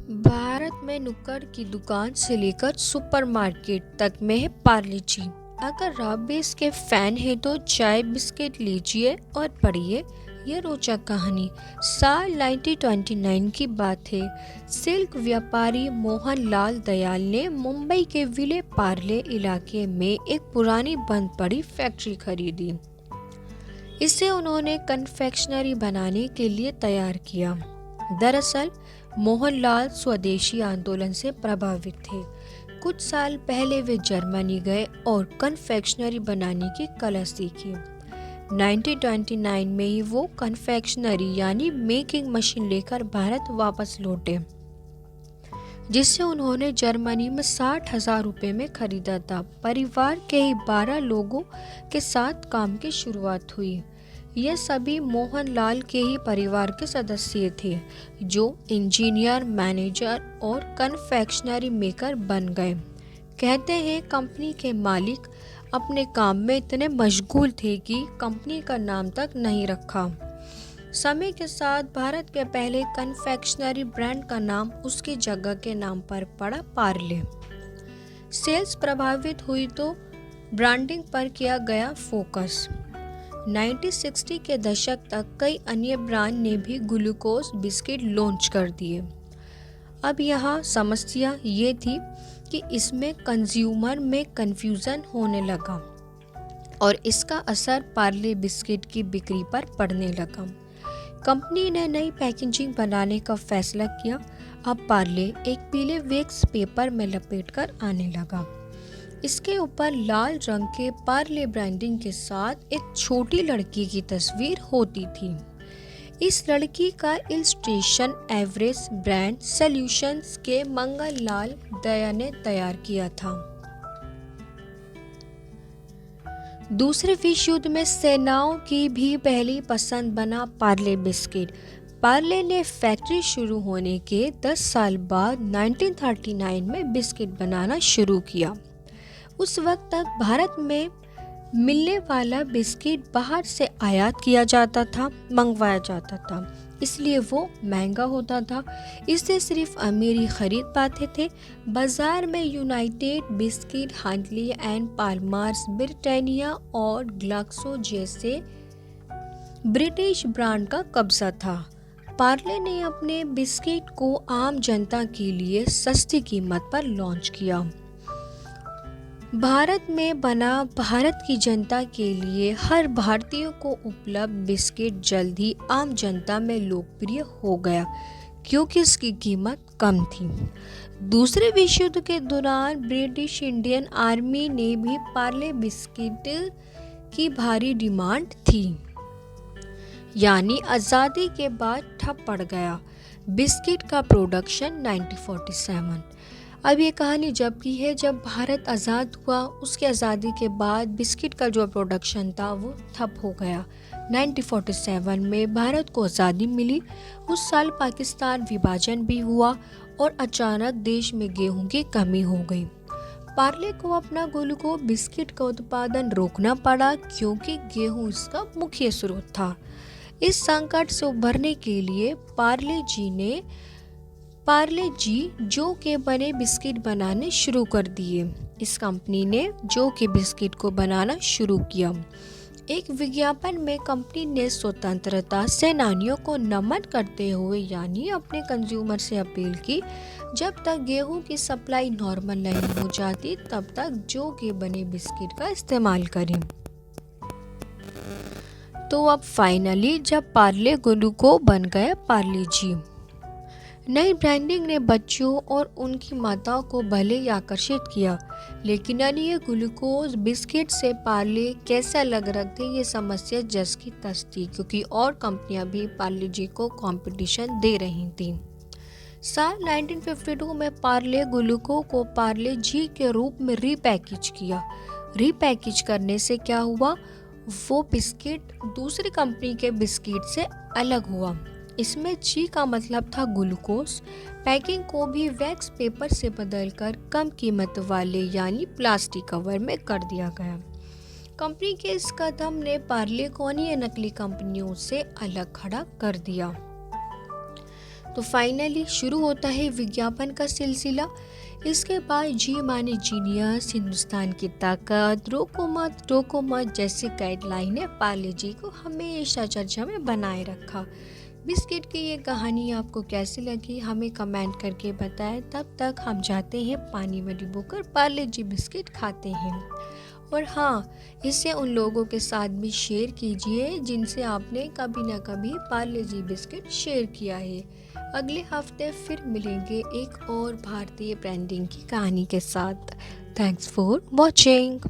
भारत में नुक्कड़ की दुकान से लेकर सुपरमार्केट तक में है पार्ले जी। अगर आप भी इसके फैन हैं तो चाय बिस्किट लीजिए और पढ़िए ये रोचक कहानी। साल 1929 की बात है। सिल्क व्यापारी मोहन लाल दयाल ने मुंबई के विले पार्ले इलाके में एक पुरानी बंद पड़ी फैक्ट्री खरीदी। इसे उन्होंने कन्फेक्शनरी बनाने के लिए तैयार किया। दरअसल मोहनलाल स्वदेशी आंदोलन से प्रभावित थे। कुछ साल पहले वे जर्मनी गए और कन्फेक्शनरी बनाने की कला सीखी। 1929 में ही वो कन्फेक्शनरी यानी मेकिंग मशीन लेकर भारत वापस लौटे, जिसे उन्होंने जर्मनी में 60,000 रुपये में खरीदा था। परिवार के ही 12 लोगों के साथ काम की शुरुआत हुई। ये सभी मोहनलाल के ही परिवार के सदस्य थे, जो इंजीनियर, मैनेजर और कन्फेक्शनरी मेकर बन गए। कहते हैं कंपनी के मालिक अपने काम में इतने मशगूल थे कि कंपनी का नाम तक नहीं रखा। समय के साथ भारत के पहले कन्फेक्शनरी ब्रांड का नाम उसकी जगह के नाम पर पड़ा, पार्ले। सेल्स प्रभावित हुई तो ब्रांडिंग पर किया गया फोकस। 1960 के दशक तक कई अन्य ब्रांड ने भी ग्लूकोज बिस्किट लॉन्च कर दिए। अब यहाँ समस्या ये थी कि इसमें कंज्यूमर में कंफ्यूजन होने लगा और इसका असर पार्ले बिस्किट की बिक्री पर पड़ने लगा। कंपनी ने नई पैकेजिंग बनाने का फैसला किया। अब पार्ले एक पीले वैक्स पेपर में लपेटकर आने लगा। इसके ऊपर लाल रंग के पार्ले ब्रांडिंग के साथ एक छोटी लड़की की तस्वीर होती थी। इस लड़की का इलस्ट्रेशन एवरेस्ट ब्रांड सॉल्यूशंस के मंगल लाल दया ने तैयार किया था। दूसरे विश्व युद्ध में सेनाओं की भी पहली पसंद बना पार्ले बिस्किट। पार्ले ने फैक्ट्री शुरू होने के 10 साल बाद 1939 में बिस्किट बनाना शुरू किया। उस वक्त तक भारत में मिलने वाला बिस्किट बाहर से आयात किया जाता था, मंगवाया जाता था, इसलिए वो महंगा होता था। इसे सिर्फ अमीरी खरीद पाते थे। बाजार में united biscuit, Huntley and Palmers, Britannia और ग्लाक्सो जैसे ब्रिटिश ब्रांड का कब्जा था। पार्ले ने अपने बिस्किट को आम जनता के लिए सस्ती कीमत पर लॉन्च किया। भारत में बना भारत की जनता के लिए हर भारतीय को उपलब्ध बिस्किट जल्द ही आम जनता में लोकप्रिय हो गया, क्योंकि इसकी कीमत कम थी। दूसरे विश्व युद्ध के दौरान ब्रिटिश इंडियन आर्मी ने भी पार्ले बिस्किट की भारी डिमांड थी, यानी आज़ादी के बाद ठप पड़ गया बिस्किट का प्रोडक्शन 1947। अब ये कहानी जब की है जब भारत आज़ाद हुआ। उसके आज़ादी के बाद बिस्किट का जो प्रोडक्शन था वो ठप हो गया। 1947 में भारत को आज़ादी मिली। उस साल पाकिस्तान विभाजन भी हुआ और अचानक देश में गेहूं की कमी हो गई। पार्ले को अपना ग्लूकोज बिस्किट का उत्पादन रोकना पड़ा, क्योंकि गेहूं इसका मुख्य स्रोत था। इस संकट से उभरने के लिए पार्ले जी जौ के बने बिस्किट बनाने शुरू कर दिए। इस कंपनी ने जौ के बिस्किट को बनाना शुरू किया। एक विज्ञापन में कंपनी ने स्वतंत्रता सेनानियों को नमन करते हुए यानी अपने कंज्यूमर से अपील की, जब तक गेहूं की सप्लाई नॉर्मल नहीं हो जाती तब तक जौ के बने बिस्किट का इस्तेमाल करें। तो अब फाइनली जब पार्ले ग्लूकोज बन गए पार्ले जी। नई ब्रांडिंग ने बच्चों और उनकी माताओं को भले ही आकर्षित किया, लेकिन अन्य ग्लूकोज बिस्किट से पार्ले कैसा लग रहे थे ये समस्या जस की तस थी, क्योंकि और कंपनियां भी पार्ले जी को कंपटीशन दे रही थीं। साल 1952 में पार्ले ग्लूकोज को पार्ले जी के रूप में रीपैकेज किया। रीपैकेज करने से क्या हुआ, वो बिस्किट दूसरी कंपनी के बिस्किट से अलग हुआ। इसमें जी का मतलब था ग्लूकोज। पैकिंग को भी वैक्स पेपर से बदलकर कम कीमत वाले यानी प्लास्टिक कवर में कर दिया गया। कंपनी के इस कदम ने पार्ले को अन्य नकली कंपनियों से अलग खड़ा कर दिया। तो फाइनली शुरू होता है विज्ञापन का सिलसिला। इसके बाद जी माने जीनियस, हिंदुस्तान की ताकत, रोको मत जैसे गाइडलाइन ने पार्ले जी को हमेशा चर्चा में बनाए रखा। बिस्किट की ये कहानी आपको कैसी लगी हमें कमेंट करके बताएं। तब तक हम जाते हैं पानी में डुबोकर पार्ले जी बिस्किट खाते हैं। और हाँ, इसे उन लोगों के साथ भी शेयर कीजिए जिनसे आपने कभी ना कभी पार्ले जी बिस्किट शेयर किया है। अगले हफ्ते फिर मिलेंगे एक और भारतीय ब्रांडिंग की कहानी के साथ। Thanks for watching.